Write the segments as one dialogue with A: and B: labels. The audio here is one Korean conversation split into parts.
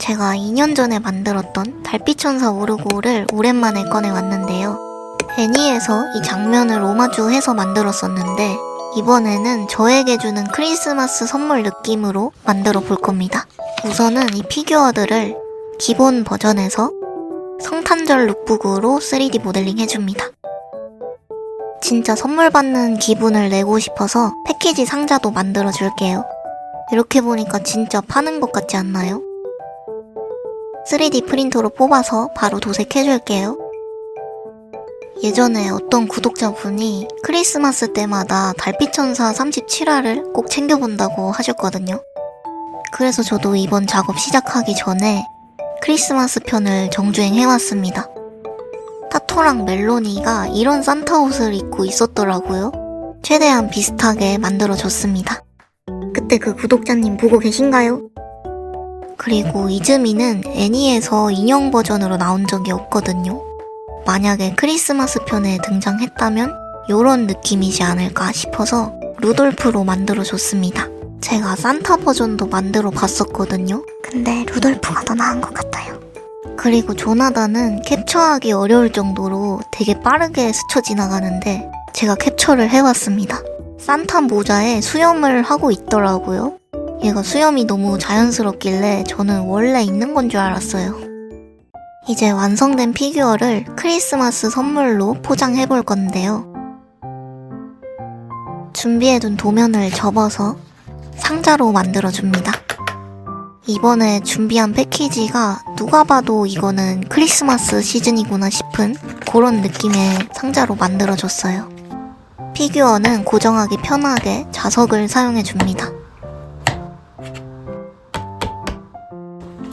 A: 제가 2년 전에 만들었던 달빛천사 오르고를 오랜만에 꺼내왔는데요. 애니에서 이 장면을 오마주해서 만들었었는데 이번에는 저에게 주는 크리스마스 선물 느낌으로 만들어 볼 겁니다. 우선은 이 피규어들을 기본 버전에서 성탄절 룩북으로 3D 모델링 해줍니다. 진짜 선물 받는 기분을 내고 싶어서 패키지 상자도 만들어 줄게요. 이렇게 보니까 진짜 파는 것 같지 않나요? 3D 프린터로 뽑아서 바로 도색해 줄게요. 예전에 어떤 구독자분이 크리스마스 때마다 달빛천사 37화를 꼭 챙겨본다고 하셨거든요. 그래서 저도 이번 작업 시작하기 전에 크리스마스 편을 정주행해왔습니다. 타토랑 멜로니가 이런 산타 옷을 입고 있었더라고요. 최대한 비슷하게 만들어줬습니다. 그때 그 구독자님 보고 계신가요? 그리고 이즈미는 애니에서 인형 버전으로 나온 적이 없거든요. 만약에 크리스마스 편에 등장했다면 요런 느낌이지 않을까 싶어서 루돌프로 만들어줬습니다. 제가 산타 버전도 만들어 봤었거든요. 근데 루돌프가 더 나은 것 같아요. 그리고 조나단은 캡처하기 어려울 정도로 되게 빠르게 스쳐 지나가는데 제가 캡처를 해왔습니다. 산타 모자에 수염을 하고 있더라고요. 얘가 수염이 너무 자연스럽길래 저는 원래 있는 건 줄 알았어요. 이제 완성된 피규어를 크리스마스 선물로 포장해 볼 건데요. 준비해둔 도면을 접어서 상자로 만들어줍니다. 이번에 준비한 패키지가 누가 봐도 이거는 크리스마스 시즌이구나 싶은 그런 느낌의 상자로 만들어줬어요. 피규어는 고정하기 편하게 자석을 사용해줍니다.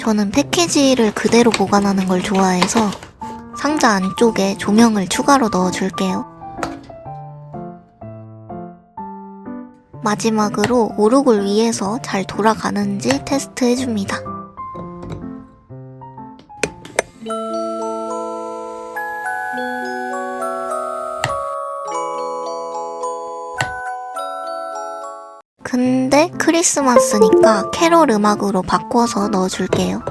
A: 저는 패키지를 그대로 보관하는 걸 좋아해서 상자 안쪽에 조명을 추가로 넣어줄게요. 마지막으로 오르골 위에서 잘 돌아가는지 테스트해줍니다. 근데 크리스마스니까 캐롤 음악으로 바꿔서 넣어줄게요.